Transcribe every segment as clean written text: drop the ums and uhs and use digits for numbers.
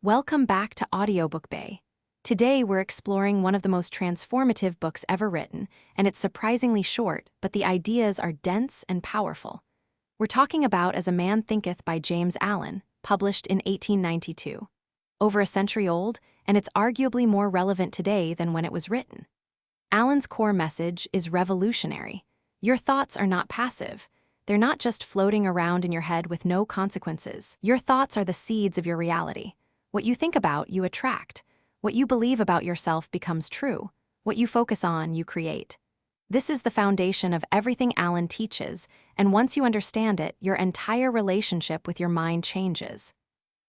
Welcome back to Audiobook Bay. Today we're exploring one of the most transformative books ever written, and it's surprisingly short, but the ideas are dense and powerful. We're talking about As a Man Thinketh by James Allen, published in 1892. Over a century old, and it's arguably more relevant today than when it was written. Allen's core message is revolutionary. Your thoughts are not passive. They're not just floating around in your head with no consequences. Your thoughts are the seeds of your reality. What you think about, you attract. What you believe about yourself becomes true. What you focus on, you create. This is the foundation of everything Allen teaches, and once you understand it, your entire relationship with your mind changes.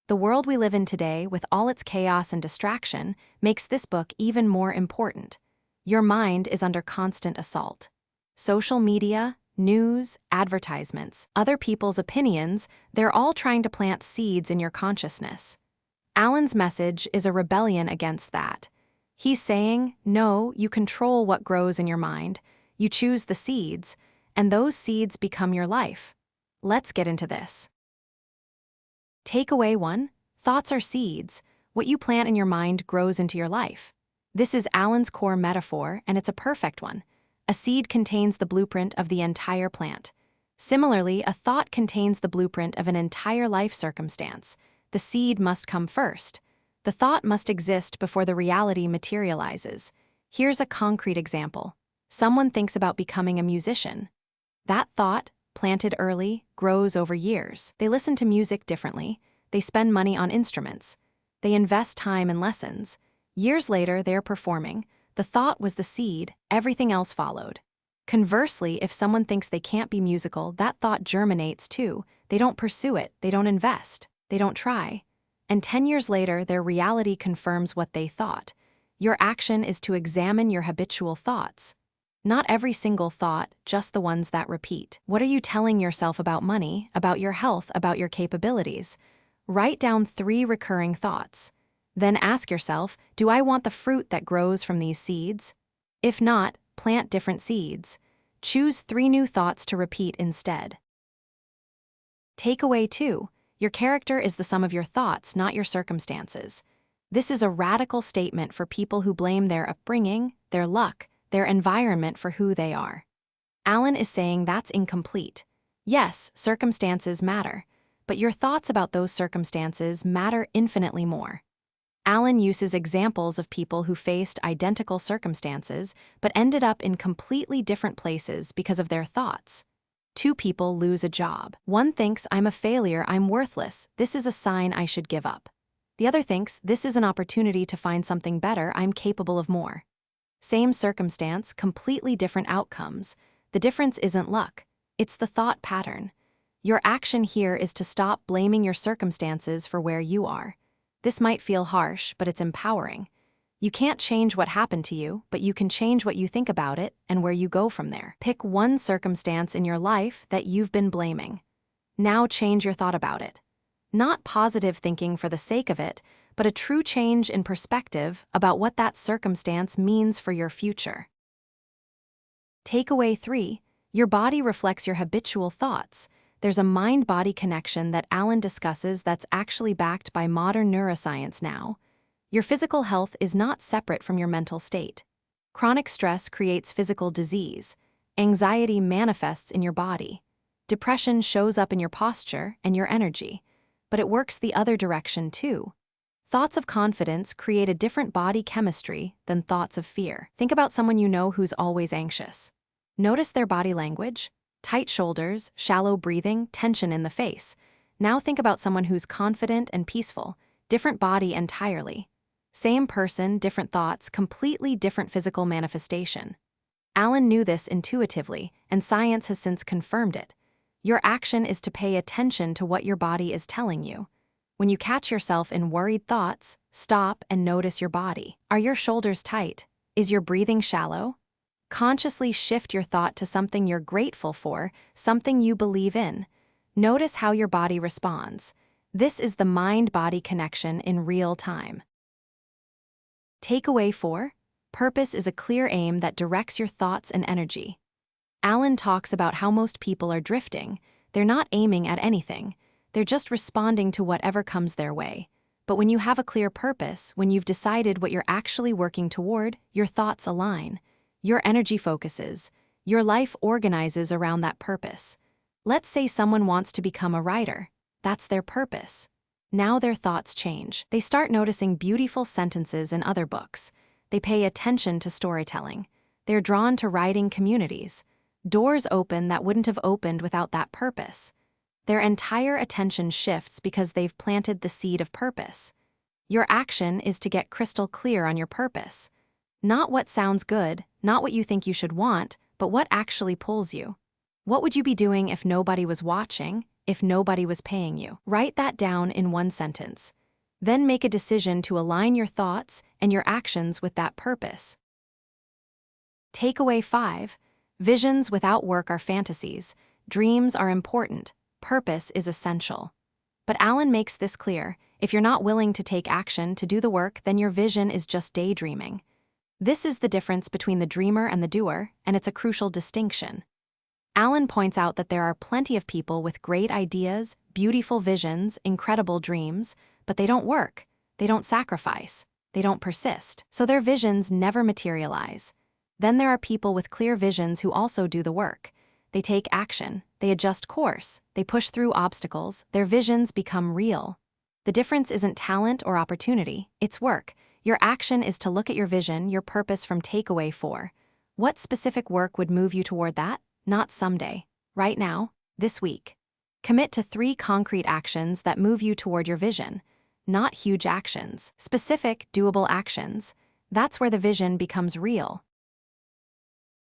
The world we live in today, with all its chaos and distraction, makes this book even more important. Your mind is under constant assault. Social media, news, advertisements, other people's opinions, they're all trying to plant seeds in your consciousness. Allen's message is a rebellion against that. He's saying, no, you control what grows in your mind, you choose the seeds, and those seeds become your life. Let's get into this. Takeaway 1. Thoughts are seeds. What you plant in your mind grows into your life. This is Allen's core metaphor, and it's a perfect one. A seed contains the blueprint of the entire plant. Similarly, a thought contains the blueprint of an entire life circumstance. The seed must come first. The thought must exist before the reality materializes. Here's a concrete example. Someone thinks about becoming a musician. That thought, planted early, grows over years. They listen to music differently. They spend money on instruments. They invest time in lessons. Years later, they're performing. The thought was the seed, everything else followed. Conversely, if someone thinks they can't be musical, that thought germinates too. They don't pursue it, they don't invest, they don't try. And 10 years later, their reality confirms what they thought. Your action is to examine your habitual thoughts. Not every single thought, just the ones that repeat. What are you telling yourself about money, about your health, about your capabilities? Write down 3 recurring thoughts. Then ask yourself, do I want the fruit that grows from these seeds? If not, plant different seeds. Choose 3 new thoughts to repeat instead. Takeaway 2. Your character is the sum of your thoughts, not your circumstances. This is a radical statement for people who blame their upbringing, their luck, their environment for who they are. Allen is saying that's incomplete. Yes, circumstances matter, but your thoughts about those circumstances matter infinitely more. Allen uses examples of people who faced identical circumstances but ended up in completely different places because of their thoughts. 2 people lose a job. One thinks, I'm a failure, I'm worthless, this is a sign I should give up. The other thinks, this is an opportunity to find something better, I'm capable of more. Same circumstance, completely different outcomes. The difference isn't luck, it's the thought pattern. Your action here is to stop blaming your circumstances for where you are. This might feel harsh, but it's empowering. You can't change what happened to you, but you can change what you think about it and where you go from there. Pick one circumstance in your life that you've been blaming. Now change your thought about it. Not positive thinking for the sake of it, but a true change in perspective about what that circumstance means for your future. Takeaway 3. Your body reflects your habitual thoughts. There's a mind-body connection that Allen discusses that's actually backed by modern neuroscience now. Your physical health is not separate from your mental state. Chronic stress creates physical disease. Anxiety manifests in your body. Depression shows up in your posture and your energy. But it works the other direction too. Thoughts of confidence create a different body chemistry than thoughts of fear. Think about someone you know who's always anxious. Notice their body language. Tight shoulders, shallow breathing, tension in the face. Now think about someone who's confident and peaceful. Different body entirely. Same person, different thoughts, completely different physical manifestation. Allen knew this intuitively, and science has since confirmed it. Your action is to pay attention to what your body is telling you. When you catch yourself in worried thoughts, stop and notice your body. Are your shoulders tight? Is your breathing shallow? Consciously shift your thought to something you're grateful for, something you believe in. Notice how your body responds. This is the mind-body connection in real time. Takeaway 4. Purpose is a clear aim that directs your thoughts and energy. Allen talks about how most people are drifting. They're not aiming at anything. They're just responding to whatever comes their way. But when you have a clear purpose, when you've decided what you're actually working toward, your thoughts align. Your energy focuses. Your life organizes around that purpose. Let's say someone wants to become a writer. That's their purpose. Now their thoughts change. They start noticing beautiful sentences in other books. They pay attention to storytelling. They're drawn to writing communities. Doors open that wouldn't have opened without that purpose. Their entire attention shifts because they've planted the seed of purpose. Your action is to get crystal clear on your purpose. Not what sounds good, not what you think you should want, but what actually pulls you. What would you be doing if nobody was watching, if nobody was paying you? Write that down in one sentence. Then make a decision to align your thoughts and your actions with that purpose. Takeaway 5. Visions without work are fantasies. Dreams are important. Purpose is essential. But Alan makes this clear. If you're not willing to take action to do the work, then your vision is just daydreaming. This is the difference between the dreamer and the doer, and it's a crucial distinction. Alan points out that there are plenty of people with great ideas, beautiful visions, incredible dreams, but they don't work, they don't sacrifice, they don't persist, so their visions never materialize. Then there are people with clear visions who also do the work. They take action, they adjust course, they push through obstacles, their visions become real. The difference isn't talent or opportunity, it's work. Your action is to look at your vision, your purpose from takeaway 4. What specific work would move you toward that? Not someday. Right now, this week. Commit to 3 concrete actions that move you toward your vision. Not huge actions, specific, doable actions. That's where the vision becomes real.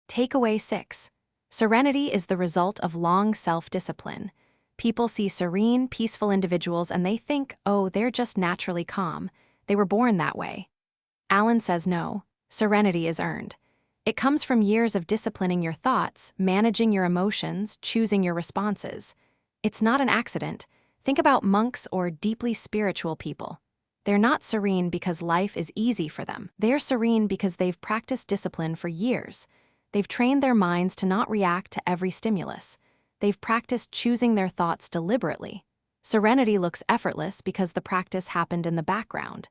Takeaway 6. Serenity is the result of long self-discipline. People see serene, peaceful individuals and they think, oh, they're just naturally calm. They were born that way. Alan says no. Serenity is earned. It comes from years of disciplining your thoughts, managing your emotions, choosing your responses. It's not an accident. Think about monks or deeply spiritual people. They're not serene because life is easy for them. They're serene because they've practiced discipline for years. They've trained their minds to not react to every stimulus. They've practiced choosing their thoughts deliberately. Serenity looks effortless because the practice happened in the background.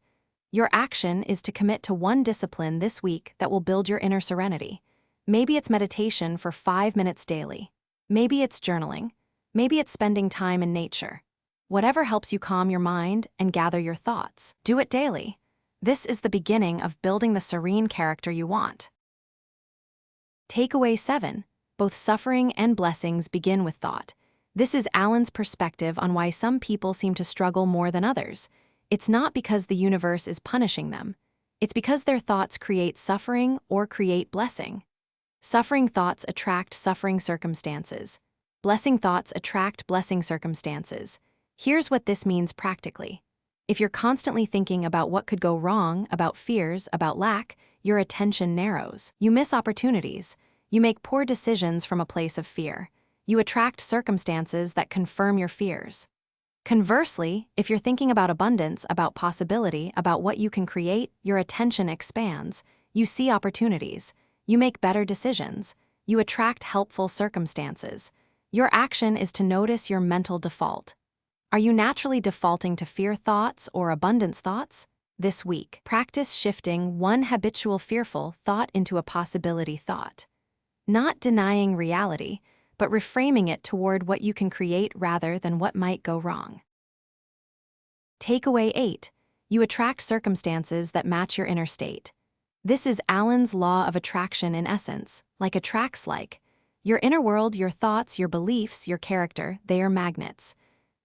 Your action is to commit to one discipline this week that will build your inner serenity. Maybe it's meditation for 5 minutes daily. Maybe it's journaling. Maybe it's spending time in nature. Whatever helps you calm your mind and gather your thoughts, do it daily. This is the beginning of building the serene character you want. Takeaway 7. Both suffering and blessings begin with thought. This is Alan's perspective on why some people seem to struggle more than others. It's not because the universe is punishing them. It's because their thoughts create suffering or create blessing. Suffering thoughts attract suffering circumstances. Blessing thoughts attract blessing circumstances. Here's what this means practically. If you're constantly thinking about what could go wrong, about fears, about lack, your attention narrows. You miss opportunities. You make poor decisions from a place of fear. You attract circumstances that confirm your fears. Conversely, if you're thinking about abundance, about possibility, about what you can create, your attention expands. You see opportunities. You make better decisions. You attract helpful circumstances. Your action is to notice your mental default. Are you naturally defaulting to fear thoughts or abundance thoughts? This week, practice shifting one habitual fearful thought into a possibility thought. Not denying reality, but reframing it toward what you can create rather than what might go wrong. Takeaway 8. You attract circumstances that match your inner state. This is Alan's law of attraction in essence, like attracts like. Your inner world, your thoughts, your beliefs, your character, they are magnets.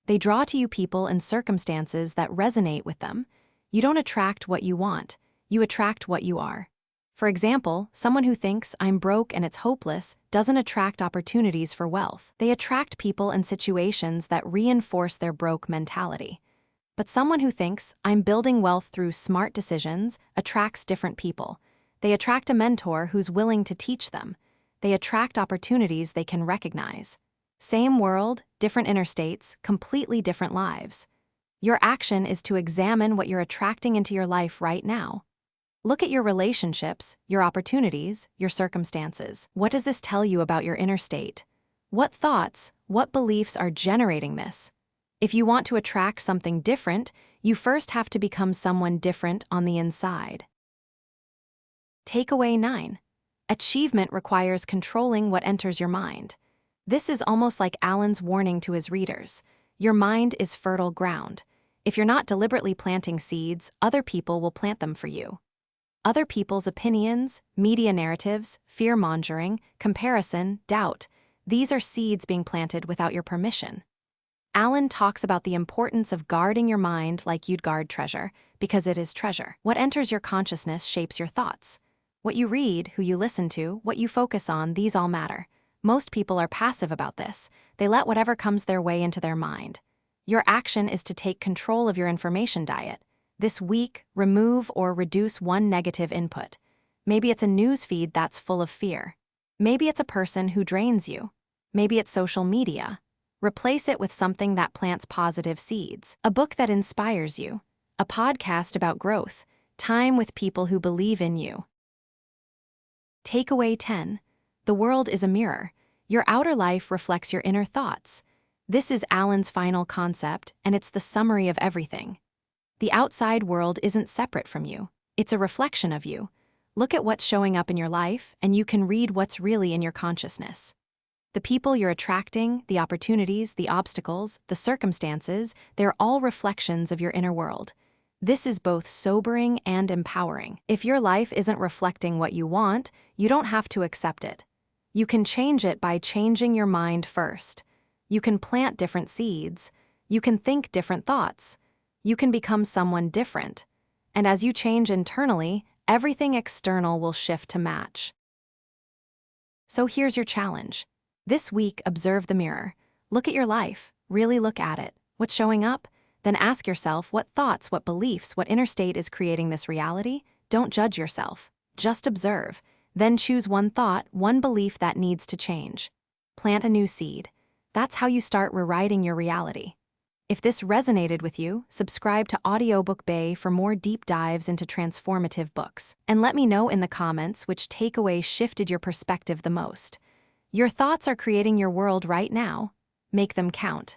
They draw to you people and circumstances that resonate with them. You don't attract what you want, you attract what you are. For example, someone who thinks, I'm broke and it's hopeless, doesn't attract opportunities for wealth. They attract people and situations that reinforce their broke mentality. But someone who thinks, I'm building wealth through smart decisions, attracts different people. They attract a mentor who's willing to teach them. They attract opportunities they can recognize. Same world, different inner states, completely different lives. Your action is to examine what you're attracting into your life right now. Look at your relationships, your opportunities, your circumstances. What does this tell you about your inner state? What thoughts, what beliefs are generating this? If you want to attract something different, you first have to become someone different on the inside. Takeaway 9. Achievement requires controlling what enters your mind. This is almost like Alan's warning to his readers. Your mind is fertile ground. If you're not deliberately planting seeds, other people will plant them for you. Other people's opinions, media narratives, fear-mongering, comparison, doubt, these are seeds being planted without your permission. Alan talks about the importance of guarding your mind like you'd guard treasure, because it is treasure. What enters your consciousness shapes your thoughts. What you read, who you listen to, what you focus on, these all matter. Most people are passive about this. They let whatever comes their way into their mind. Your action is to take control of your information diet. This week, remove or reduce one negative input. Maybe it's a news feed that's full of fear. Maybe it's a person who drains you. Maybe it's social media. Replace it with something that plants positive seeds. A book that inspires you. A podcast about growth. Time with people who believe in you. Takeaway 10. The world is a mirror. Your outer life reflects your inner thoughts. This is Alan's final concept, and it's the summary of everything. The outside world isn't separate from you. It's a reflection of you. Look at what's showing up in your life, and you can read what's really in your consciousness. The people you're attracting, the opportunities, the obstacles, the circumstances, they're all reflections of your inner world. This is both sobering and empowering. If your life isn't reflecting what you want, you don't have to accept it. You can change it by changing your mind first. You can plant different seeds. You can think different thoughts. You can become someone different. And as you change internally, everything external will shift to match. So here's your challenge. This week, observe the mirror. Look at your life. Really look at it. What's showing up? Then ask yourself what thoughts, what beliefs, what inner state is creating this reality? Don't judge yourself. Just observe. Then choose one thought, one belief that needs to change. Plant a new seed. That's how you start rewriting your reality. If this resonated with you, subscribe to Audiobook Bay for more deep dives into transformative books. And let me know in the comments which takeaway shifted your perspective the most. Your thoughts are creating your world right now. Make them count.